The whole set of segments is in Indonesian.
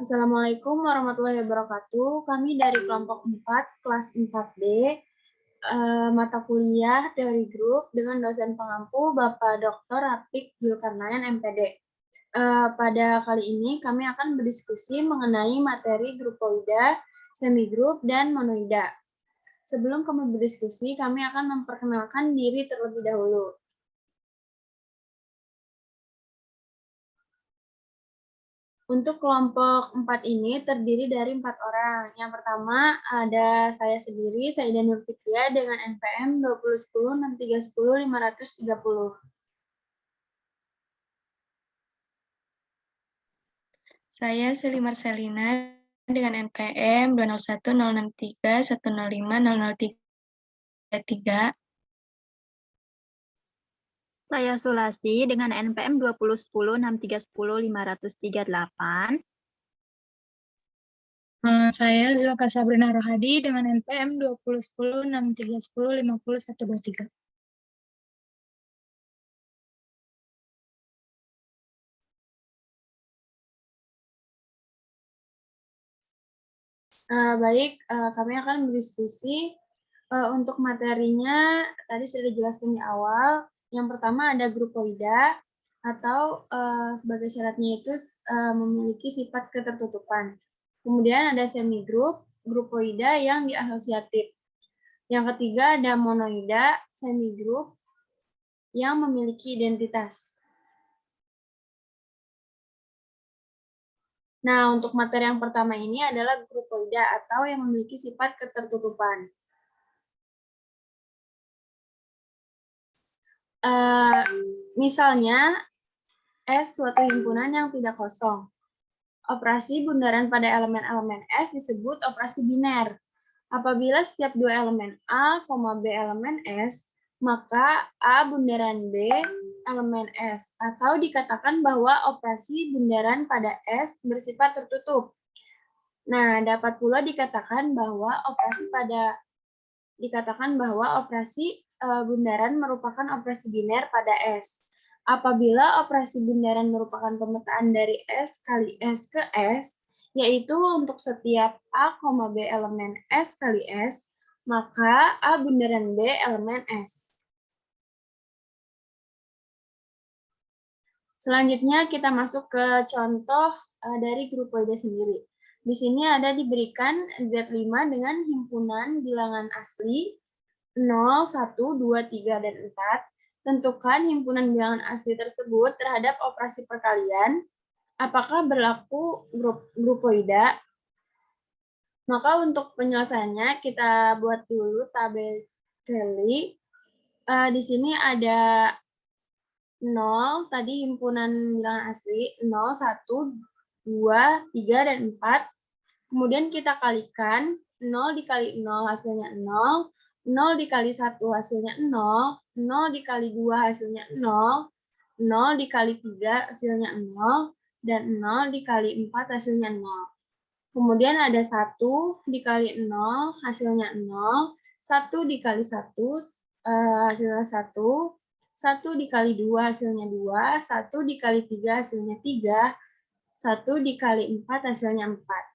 Assalamualaikum warahmatullahi wabarakatuh. Kami dari kelompok 4, kelas 4D, mata kuliah teori grup dengan dosen pengampu Bapak Dr. Rafiq Zulkarnain, MPD. Pada kali ini kami akan berdiskusi mengenai materi grupoida, semigrup, dan monoida. Sebelum kami berdiskusi, kami akan memperkenalkan diri terlebih dahulu. Untuk kelompok 4 ini terdiri dari 4 orang. Yang pertama ada saya sendiri, Saidah Nur Fikriya dengan NPM 2010-6310-530. Saya Seli Marcelina dengan NPM 2010631050033. Saya Sulasi dengan NPM 2010-6310-538. Saya Zulka Sabrina Rohadi dengan NPM 2010-6310-50123. Baik, kami akan berdiskusi untuk materinya. Tadi sudah dijelaskan di awal. Yang pertama ada grupoida atau sebagai syaratnya itu memiliki sifat ketertutupan. Kemudian ada semigrup, grupoida yang diasosiatif. Yang ketiga ada monoida, semigrup yang memiliki identitas. Nah, untuk materi yang pertama ini adalah grupoida atau yang memiliki sifat ketertutupan. Misalnya, S suatu himpunan yang tidak kosong. Operasi bundaran pada elemen-elemen S disebut operasi biner. Apabila setiap dua elemen A, B elemen S, maka A bundaran B elemen S, atau dikatakan bahwa operasi bundaran pada S bersifat tertutup. Nah, dapat pula dikatakan bahwa operasi bundaran merupakan operasi biner pada S. Apabila operasi bundaran merupakan pemetaan dari S kali S ke S, yaitu untuk setiap A, B elemen S kali S, maka A bundaran B elemen S. Selanjutnya kita masuk ke contoh dari grupoida sendiri. Di sini ada diberikan Z5 dengan himpunan bilangan asli 0, 1, 2, 3, dan 4. Tentukan himpunan bilangan asli tersebut terhadap operasi perkalian. Apakah berlaku grupoida? Maka untuk penyelesaiannya kita buat dulu tabel Kelly. Di sini ada 0, tadi himpunan bilangan asli, 0, 1, 2, 3, dan 4. Kemudian kita kalikan, 0 dikali 0 hasilnya 0, 0 dikali 1 hasilnya 0, 0 dikali 2 hasilnya 0, 0 dikali 3 hasilnya 0, dan 0 dikali 4 hasilnya 0. Kemudian ada 1 dikali 0 hasilnya 0, 1 dikali 1 hasilnya 1, 1 dikali 2 hasilnya 2, 1 dikali 3 hasilnya 3, 1 dikali 4 hasilnya 4.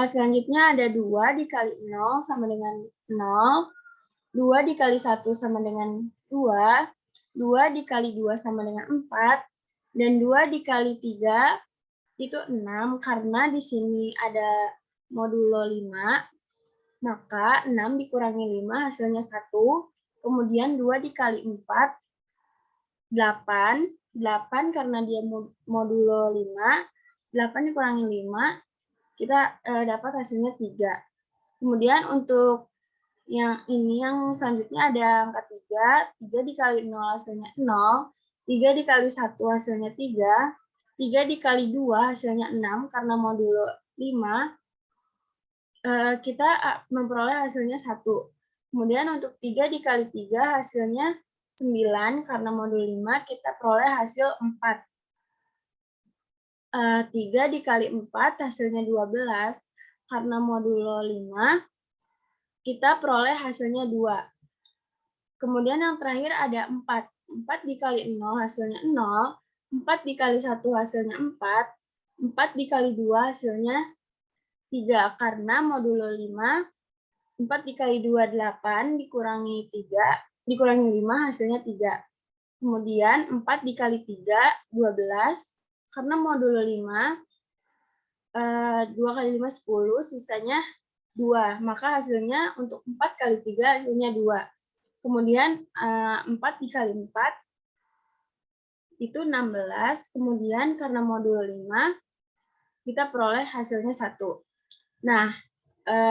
Selanjutnya ada 2 dikali 0 sama dengan 0, 2 dikali 1 sama dengan 2, 2 dikali 2 sama dengan 4, dan 2 dikali 3 itu 6, karena di sini ada modulo 5, maka 6 dikurangi 5 hasilnya 1, kemudian 2 dikali 4, 8, 8 karena dia modulo 5, 8 dikurangi 5, kita dapat hasilnya 3. Kemudian untuk yang ini, yang selanjutnya ada angka 3, 3 dikali 0 hasilnya 0, 3 dikali 1 hasilnya 3, 3 dikali 2 hasilnya 6, karena modulo 5, kita memperoleh hasilnya 1. Kemudian untuk 3 dikali 3 hasilnya 9, karena modul 5 kita peroleh hasil 4. 3 dikali 4 hasilnya 12, karena modulo 5 kita peroleh hasilnya 2. Kemudian yang terakhir ada 4. 4 dikali 0 hasilnya 0, 4 dikali 1 hasilnya 4, 4 dikali 2 hasilnya 3, karena modulo 5, 4 dikali 2, 8, dikurangi 3, dikurangi 5 hasilnya 3. Kemudian 4 dikali 3, 12, karena modulo 5, 2 kali 5, 10, sisanya 2, maka hasilnya untuk 4 kali 3 hasilnya 2. Kemudian 4 dikali 4, itu 16, kemudian karena modulo 5, kita peroleh hasilnya 1. Nah,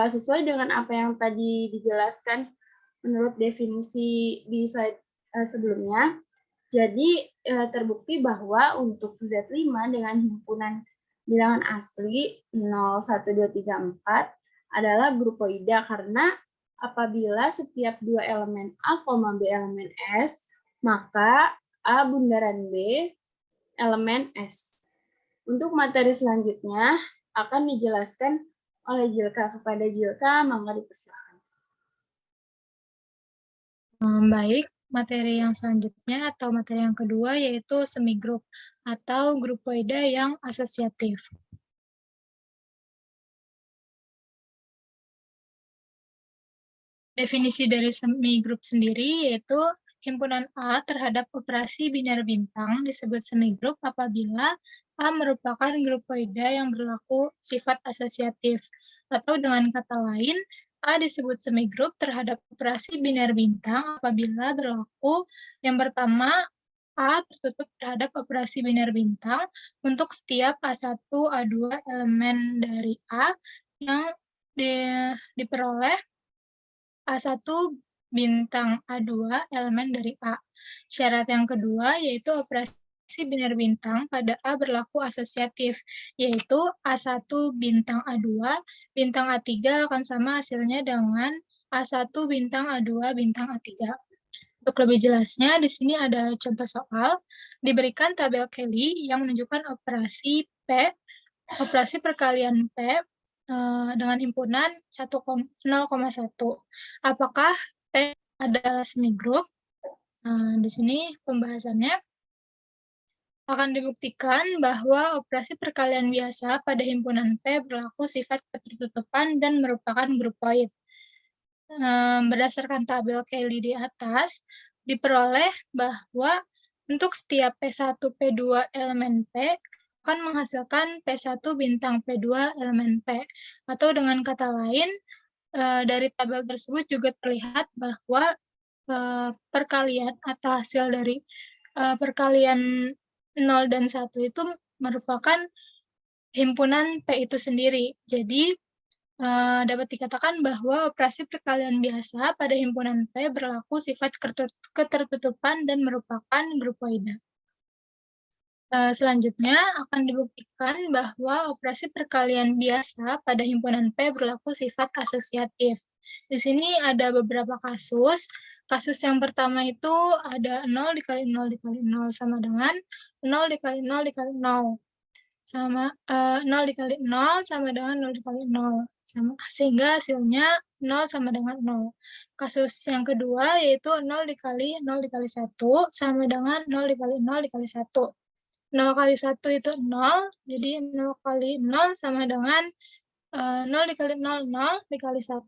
sesuai dengan apa yang tadi dijelaskan menurut definisi di slide sebelumnya, jadi terbukti bahwa untuk Z5 dengan himpunan bilangan asli 0, 1, 2, 3, 4 adalah grupoida karena apabila setiap dua elemen A, B elemen S, maka A bundaran B elemen S. Untuk materi selanjutnya akan dijelaskan oleh Jilka. Kepada Jilka, mangga dipersilakan. Baik, materi yang selanjutnya atau materi yang kedua yaitu semigrup atau grupoida yang asosiatif. Definisi dari semigrup sendiri yaitu himpunan A terhadap operasi biner bintang disebut semigrup apabila A merupakan grupoida yang berlaku sifat asosiatif. Atau dengan kata lain, A disebut semigrup terhadap operasi biner bintang apabila berlaku yang pertama, A tertutup terhadap operasi biner bintang untuk setiap A1, A2 elemen dari A yang diperoleh A1 bintang A2 elemen dari A. Syarat yang kedua yaitu operasi biner bintang pada A berlaku asosiatif, yaitu A1 bintang A2, bintang A3 akan sama hasilnya dengan A1 bintang A2 bintang A3. Untuk lebih jelasnya, di sini ada contoh soal, diberikan tabel Kelly yang menunjukkan operasi P, operasi perkalian P dengan himpunan 0,1. Apakah P adalah semigrup? Di sini pembahasannya akan dibuktikan bahwa operasi perkalian biasa pada himpunan P berlaku sifat ketertutupan dan merupakan grupoid. Berdasarkan tabel Kelly di atas, diperoleh bahwa untuk setiap P1, P2 elemen P akan menghasilkan P1 bintang P2 elemen P. Atau dengan kata lain, dari tabel tersebut juga terlihat bahwa perkalian atau hasil dari perkalian 0 dan 1 itu merupakan himpunan P itu sendiri. Jadi, dapat dikatakan bahwa operasi perkalian biasa pada himpunan P berlaku sifat ketertutupan dan merupakan grupoida. Selanjutnya akan dibuktikan bahwa operasi perkalian biasa pada himpunan P berlaku sifat asosiatif. Di sini ada beberapa kasus. Kasus yang pertama itu ada 0 dikali 0 dikali 0 sama dengan 0 dikali 0 dikali 0. 0 dikali 0 sama dengan 0 dikali 0. Sehingga hasilnya 0 sama dengan 0. Kasus yang kedua yaitu 0 dikali 0 dikali 1 sama dengan 0 dikali 0 dikali 1. 0 kali 1 itu 0, jadi 0 kali 0 sama dengan 0 dikali 0, 0 dikali 1,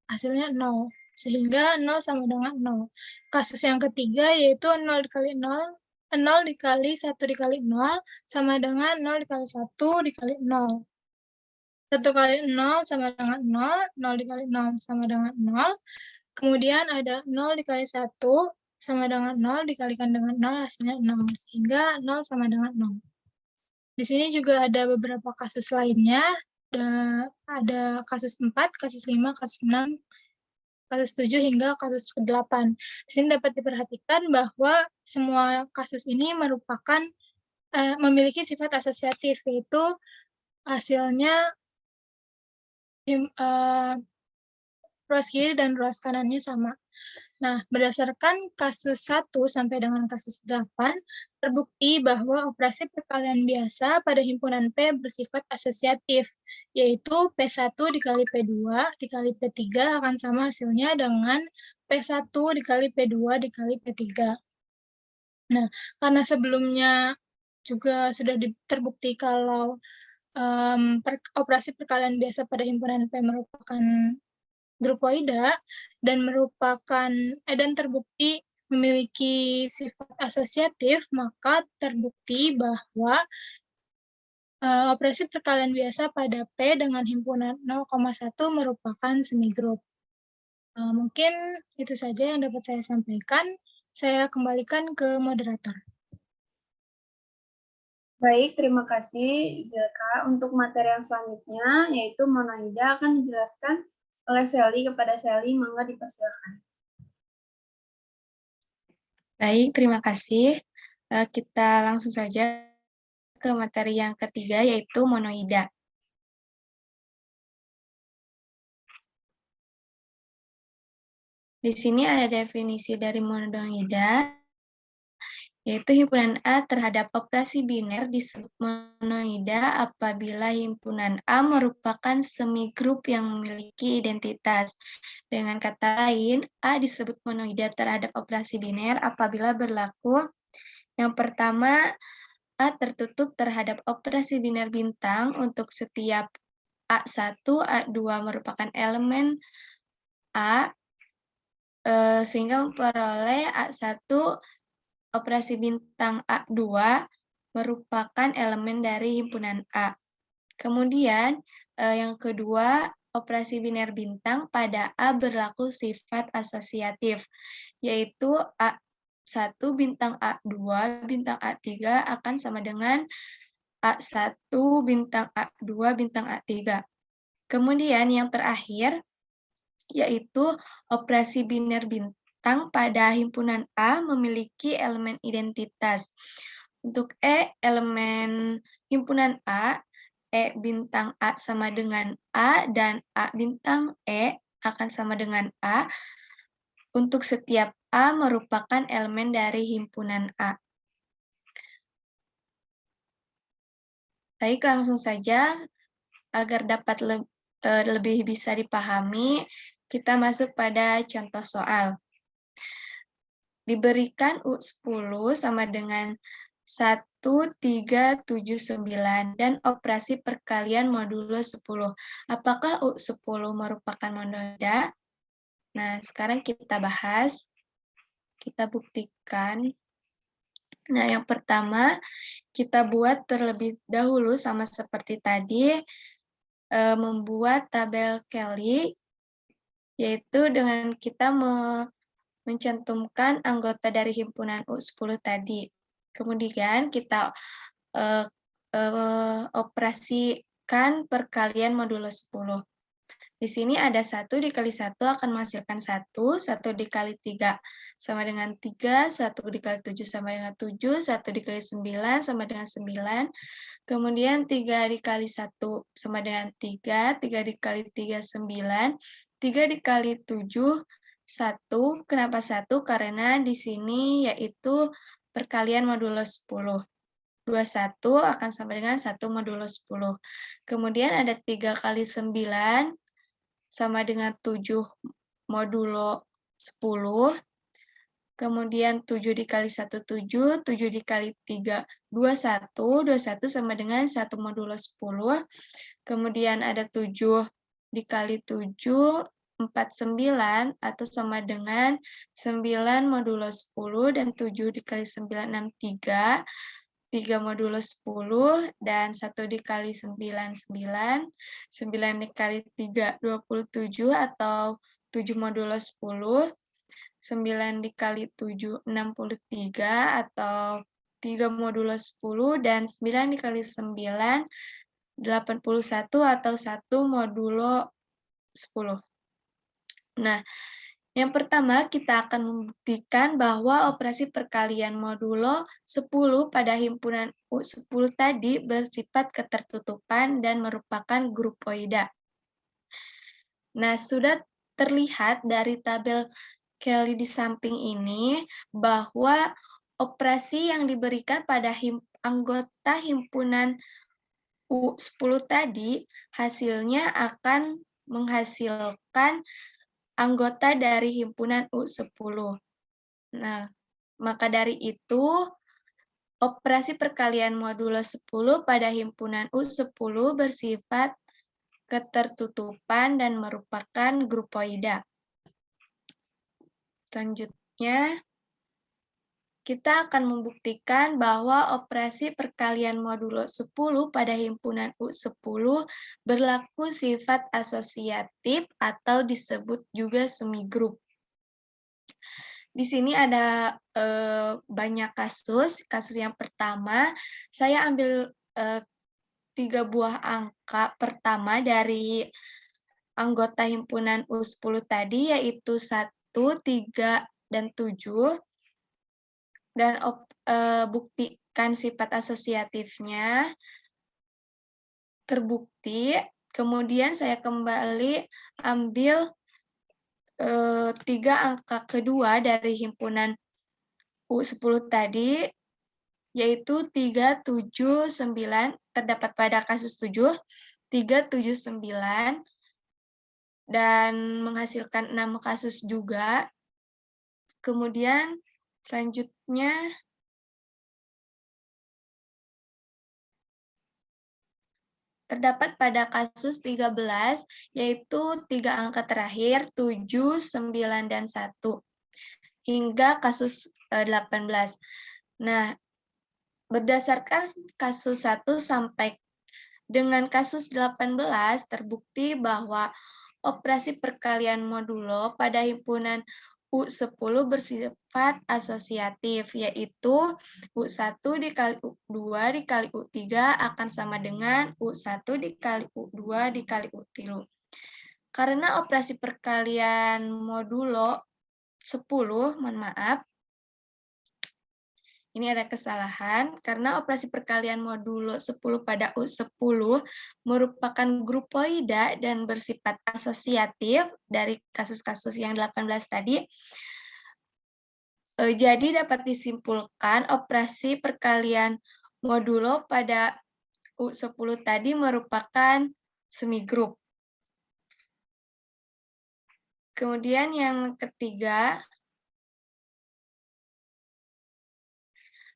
hasilnya 0. Sehingga 0 sama dengan 0. Kasus yang ketiga yaitu 0 dikali 0, 0 dikali 1 dikali 0 sama dengan 0 dikali 1 dikali 0. 1 kali 0 sama dengan 0, 0 dikali 0 sama dengan 0. Kemudian ada 0 dikali 1 sama dengan 0 dikalikan dengan 0 hasilnya 0, sehingga 0 sama dengan 0. Di sini juga ada beberapa kasus lainnya, ada kasus 4, kasus 5, kasus 6, kasus 7, hingga kasus ke-8. Di sini dapat diperhatikan bahwa semua kasus ini merupakan memiliki sifat asosiatif, yaitu hasilnya ruas kiri dan ruas kanannya sama. Nah, berdasarkan kasus 1 sampai dengan kasus 8, terbukti bahwa operasi perkalian biasa pada himpunan P bersifat asosiatif, yaitu P1 dikali P2 dikali P3 akan sama hasilnya dengan P1 dikali P2 dikali P3. Nah, karena sebelumnya juga sudah terbukti kalau operasi perkalian biasa pada himpunan P merupakan grupoida dan dan terbukti memiliki sifat asosiatif, maka terbukti bahwa operasi perkalian biasa pada P dengan himpunan 0,1 merupakan semigrup. Mungkin itu saja yang dapat saya sampaikan. Saya kembalikan ke moderator. Baik, terima kasih Zilka. Untuk materi yang selanjutnya, yaitu monoida akan dijelaskan oleh Sally kepada Sally. Mangga dipersilakan. Baik, terima kasih. Kita langsung saja ke materi yang ketiga, yaitu monoida. Di sini ada definisi dari monoida, yaitu himpunan A terhadap operasi biner disebut monoida apabila himpunan A merupakan semigrup yang memiliki identitas. Dengan kata lain, A disebut monoida terhadap operasi biner apabila berlaku yang pertama, A tertutup terhadap operasi biner bintang untuk setiap A1, A2 merupakan elemen A, sehingga memperoleh A1 operasi bintang A2 merupakan elemen dari himpunan A. Kemudian, yang kedua, operasi biner bintang pada A berlaku sifat asosiatif, yaitu A1 bintang A2 bintang A3 akan sama dengan A1 bintang A2 bintang A3. Kemudian yang terakhir, yaitu operasi biner bintang pada himpunan A memiliki elemen identitas. Untuk E, elemen himpunan A, E bintang A sama dengan A, dan A bintang E akan sama dengan A. Untuk setiap A merupakan elemen dari himpunan A. Baik, langsung saja, agar dapat lebih bisa dipahami, kita masuk pada contoh soal. Diberikan U10 sama dengan 1379 dan operasi perkalian modulo 10. Apakah U10 merupakan monoida? Nah, sekarang kita bahas, kita buktikan. Nah, yang pertama, kita buat terlebih dahulu sama seperti tadi, membuat tabel Kelly, yaitu dengan kita mencantumkan anggota dari himpunan U10 tadi. Kemudian kita operasikan perkalian modulo 10. Di sini ada 1 dikali 1 akan menghasilkan 1, 1 dikali 3 sama dengan 3, 1 dikali 7 sama dengan 7, 1 dikali 9 sama dengan 9, kemudian 3 dikali 1 sama dengan 3, 3 dikali 3, 9, 3 dikali 7, 1. Kenapa 1? Karena di sini yaitu perkalian modulo 10. 21 akan sama dengan 1 modulo 10. Kemudian ada 3 kali 9 sama dengan 7 modulo 10. Kemudian 7 dikali 1, 7. 7 dikali 3, 21. 21 sama dengan 1 modulo 10. Kemudian ada 7 dikali 7, 49, atau sama dengan 9 modulo 10, dan 7 dikali 9, 63. 3 modulo 10, dan 1 dikali 9, 9. 9 dikali 3, 27, atau 7 modulo 10. 9 dikali 7, 63, atau 3 modulo 10, dan 9 dikali 9, 81, atau 1 modulo 10. Nah, yang pertama, kita akan membuktikan bahwa operasi perkalian modulo 10 pada himpunan U10 tadi bersifat ketertutupan dan merupakan grupoida. Nah, sudah terlihat dari tabel Kelly di samping ini bahwa operasi yang diberikan pada anggota himpunan U10 tadi hasilnya akan menghasilkan anggota dari himpunan U10. Nah, maka dari itu, Operasi perkalian modulo 10 pada himpunan U10 bersifat ketertutupan dan merupakan grupoida. Selanjutnya, kita akan membuktikan bahwa operasi perkalian modulo 10 pada himpunan U10 berlaku sifat asosiatif atau disebut juga semigrup. Di sini ada banyak kasus. Kasus yang pertama, saya ambil 3 buah angka pertama dari anggota himpunan U10 tadi, yaitu 1, 3, dan 7. Dan buktikan sifat asosiatifnya terbukti. Kemudian saya kembali ambil 3 angka kedua dari himpunan U10 tadi, yaitu 3, 7, 9, terdapat pada kasus 7, 3, 7, 9, dan menghasilkan 6 kasus juga. Kemudian selanjutnya terdapat pada kasus 13, yaitu 3 angka terakhir, 7, 9, dan 1, hingga kasus 18. Nah, berdasarkan kasus 1 sampai dengan kasus 18, terbukti bahwa operasi perkalian modulo pada himpunan U10 bersifat asosiatif, yaitu U1 dikali U2 dikali U3 akan sama dengan U1 dikali U2 dikali U3. Karena operasi perkalian modulo 10, mohon maaf, ini ada kesalahan, karena operasi perkalian modulo 10 pada U10 merupakan grupoida dan bersifat asosiatif dari kasus-kasus yang 18 tadi. Jadi dapat disimpulkan operasi perkalian modulo pada U10 tadi merupakan semigrup. Kemudian yang ketiga,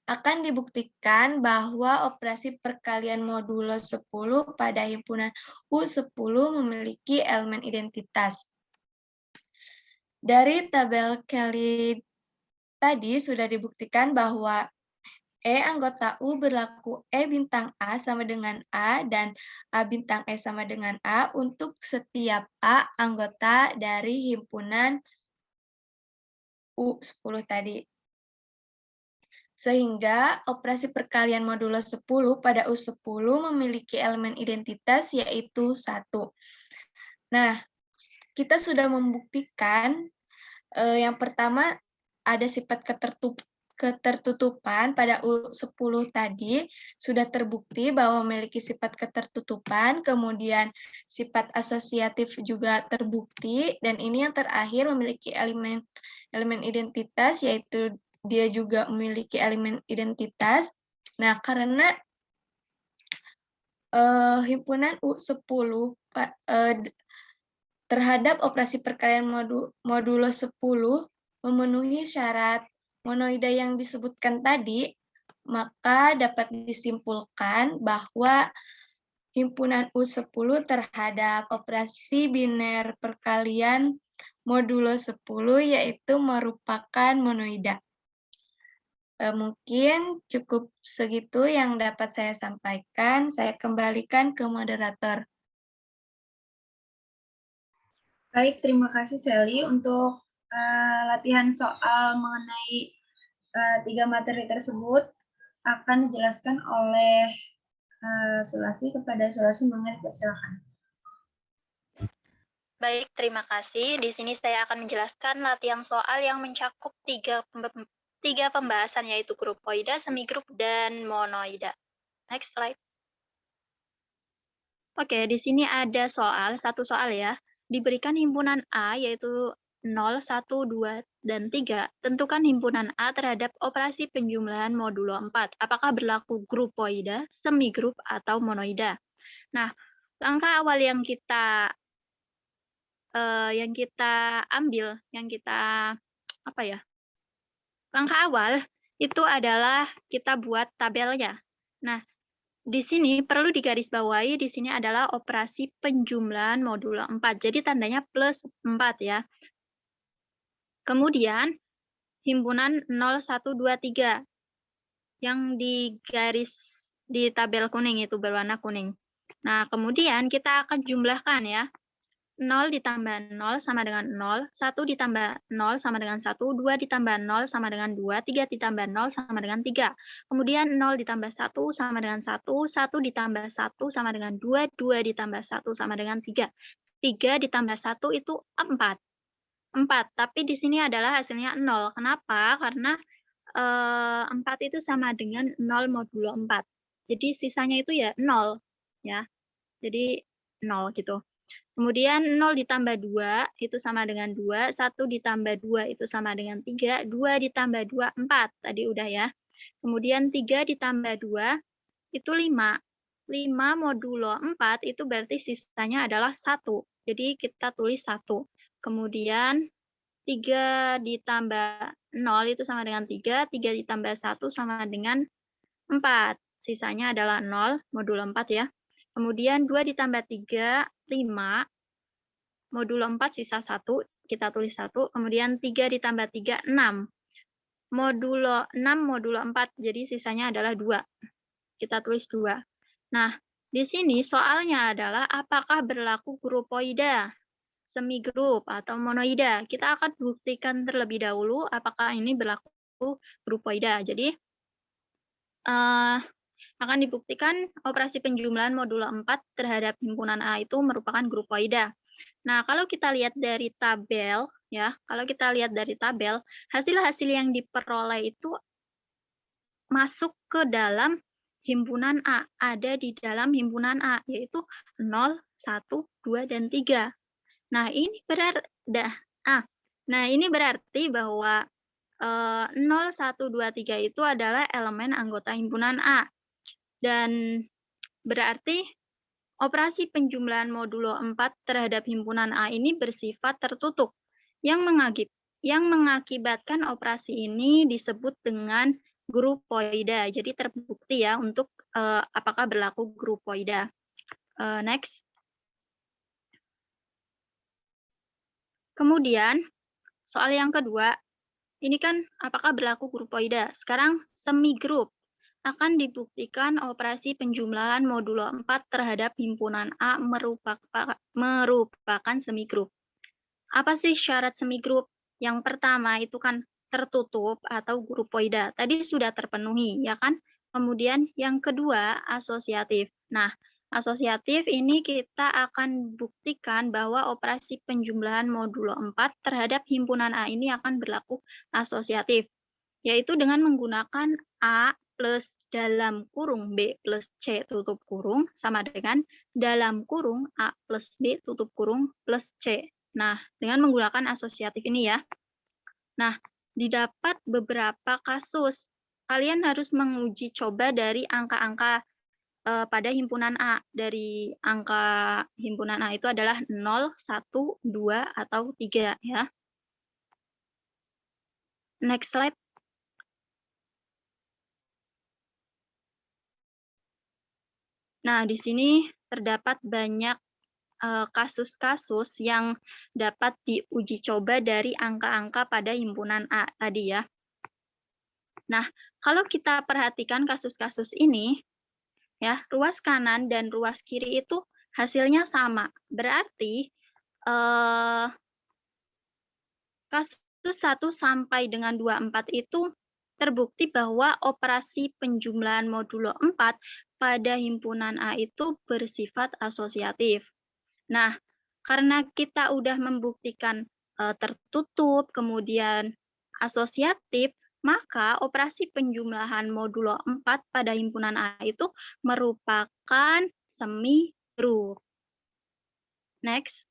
akan dibuktikan bahwa operasi perkalian modulo 10 pada himpunan U10 memiliki elemen identitas. Dari tabel Kelly tadi sudah dibuktikan bahwa E anggota U berlaku E bintang A sama dengan A dan A bintang E sama dengan A untuk setiap A anggota dari himpunan U10 tadi. Sehingga operasi perkalian modulo 10 pada U10 memiliki elemen identitas yaitu 1. Nah, kita sudah membuktikan yang pertama ada sifat ketertutupan pada U10 tadi, sudah terbukti bahwa memiliki sifat ketertutupan, kemudian sifat asosiatif juga terbukti, dan ini yang terakhir memiliki elemen identitas, yaitu dia juga memiliki elemen identitas. Nah, karena himpunan U10 terhadap operasi perkalian modulo 10 memenuhi syarat monoida yang disebutkan tadi, maka dapat disimpulkan bahwa himpunan U10 terhadap operasi biner perkalian modulo 10 yaitu merupakan monoida. Mungkin cukup segitu yang dapat saya sampaikan. Saya kembalikan ke moderator. Baik, terima kasih Sally untuk latihan soal mengenai 3 materi tersebut akan dijelaskan oleh Sulasi kepada Sulasi. Silakan. Baik, terima kasih. Di sini saya akan menjelaskan latihan soal yang mencakup tiga pembahasan, yaitu grupoida, semigrup, dan monoida. Next slide. Oke, di sini ada satu soal ya. Diberikan himpunan A, yaitu 0, 1, 2, dan 3. Tentukan himpunan A terhadap operasi penjumlahan modulo 4. Apakah berlaku grupoida, semigrup, atau monoida? Nah, langkah awal yang kita ambil, langkah awal itu adalah kita buat tabelnya. Nah, di sini perlu digarisbawahi, di sini adalah operasi penjumlahan modulo 4. Jadi tandanya plus 4 ya. Kemudian himpunan 0, 1, 2, 3 yang di tabel kuning itu berwarna kuning. Nah, kemudian kita akan jumlahkan ya. 0 ditambah 0 sama dengan 0, 1 ditambah 0 sama dengan 1, 2 ditambah 0 sama dengan 2, 3 ditambah 0 sama dengan 3. Kemudian 0 ditambah 1 sama dengan 1, 1 ditambah 1 sama dengan 2, 2 ditambah 1 sama dengan 3. 3 ditambah 1 itu 4. 4, tapi di sini adalah hasilnya 0. Kenapa? Karena 4 itu sama dengan 0 modulo 4. Jadi sisanya itu ya 0 ya. Jadi 0 gitu. Kemudian 0 ditambah 2 itu sama dengan 2, 1 ditambah 2 itu sama dengan 3, 2 ditambah 2, 4. Tadi udah ya. Kemudian 3 ditambah 2 itu 5. 5 modulo 4 itu berarti sisanya adalah 1. Jadi kita tulis 1. Kemudian 3 ditambah 0 itu sama dengan 3, 3 ditambah 1 sama dengan 4. Sisanya adalah 0, modulo 4 ya. Kemudian 2 ditambah 3, 5. Modulo 4 sisa 1, kita tulis 1. Kemudian 3 ditambah 3, 6. Modulo 6, modulo 4, jadi sisanya adalah 2. Kita tulis 2. Nah, di sini soalnya adalah apakah berlaku grupoida, semigrup, atau monoida. Kita akan buktikan terlebih dahulu apakah ini berlaku grupoida. Jadi, akan dibuktikan operasi penjumlahan modulo 4 terhadap himpunan A itu merupakan grupoida. Nah, kalau kita lihat dari tabel, ya, hasil-hasil yang diperoleh itu masuk ke dalam himpunan A, ada di dalam himpunan A, yaitu 0, 1, 2, dan 3. Nah, ini berarti bahwa 0, 1, 2, 3 itu adalah elemen anggota himpunan A. Dan berarti operasi penjumlahan modulo 4 terhadap himpunan A ini bersifat tertutup, yang mengakibatkan operasi ini disebut dengan grupoida. Jadi terbukti ya untuk apakah berlaku grupoida. Next. Kemudian, soal yang kedua, ini kan apakah berlaku grupoida. Sekarang semigrup. Akan dibuktikan operasi penjumlahan modulo 4 terhadap himpunan A merupakan semigrup. Apa sih syarat semigrup? Yang pertama itu kan tertutup atau grupoida. Tadi sudah terpenuhi, ya kan? Kemudian yang kedua asosiatif. Nah, asosiatif ini kita akan buktikan bahwa operasi penjumlahan modulo 4 terhadap himpunan A ini akan berlaku asosiatif, yaitu dengan menggunakan A plus dalam kurung B plus C tutup kurung sama dengan dalam kurung A plus B tutup kurung plus C. Nah, dengan menggunakan asosiatif ini ya. Nah, didapat beberapa kasus. Kalian harus menguji coba dari angka-angka pada himpunan A. Dari angka himpunan A itu adalah 0, 1, 2, atau 3 ya. Next slide. Nah, di sini terdapat banyak kasus-kasus yang dapat diuji coba dari angka-angka pada himpunan A tadi ya. Nah, kalau kita perhatikan kasus-kasus ini, ya, ruas kanan dan ruas kiri itu hasilnya sama. Berarti kasus 1 sampai dengan 24 itu terbukti bahwa operasi penjumlahan modulo 4 pada himpunan A itu bersifat asosiatif. Nah, karena kita udah membuktikan tertutup, kemudian asosiatif, maka operasi penjumlahan modulo 4 pada himpunan A itu merupakan semigrup. Next.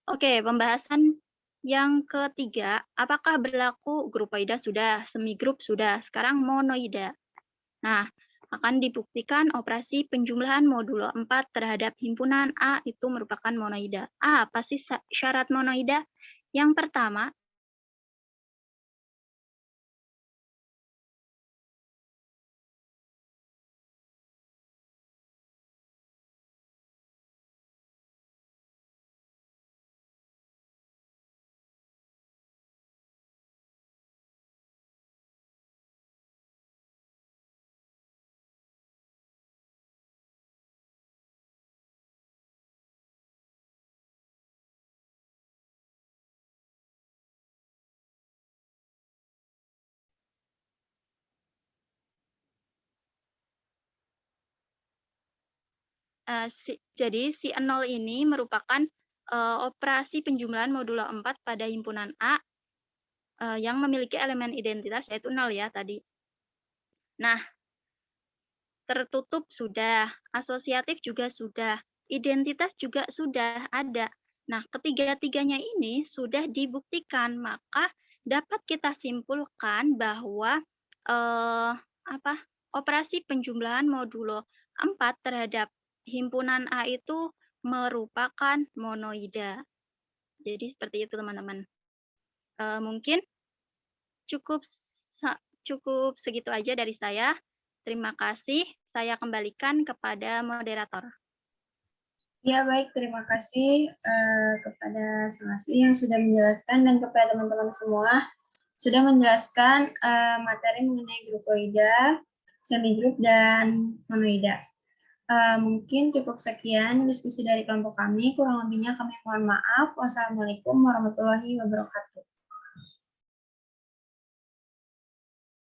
Oke, pembahasan yang ketiga, apakah berlaku grupoida sudah, semigrup sudah, sekarang monoida. Nah, akan dibuktikan operasi penjumlahan modulo 4 terhadap himpunan A itu merupakan monoida. Apa sih syarat monoida? Yang pertama, Jadi si 0 ini merupakan operasi penjumlahan modulo 4 pada himpunan A yang memiliki elemen identitas yaitu 0 ya tadi. Nah, tertutup sudah, asosiatif juga sudah, identitas juga sudah ada. Nah, ketiga-tiganya ini sudah dibuktikan, maka dapat kita simpulkan bahwa operasi penjumlahan modulo 4 terhadap himpunan A itu merupakan monoida. Jadi seperti itu teman-teman. Mungkin cukup segitu aja dari saya. Terima kasih. Saya kembalikan kepada moderator. Ya, baik. Terima kasih kepada Selasi yang sudah menjelaskan dan kepada teman-teman semua sudah menjelaskan materi mengenai grupoida, semigrup, dan monoida. Mungkin cukup sekian diskusi dari kelompok kami. Kurang lebihnya kami mohon maaf. Wassalamualaikum warahmatullahi wabarakatuh.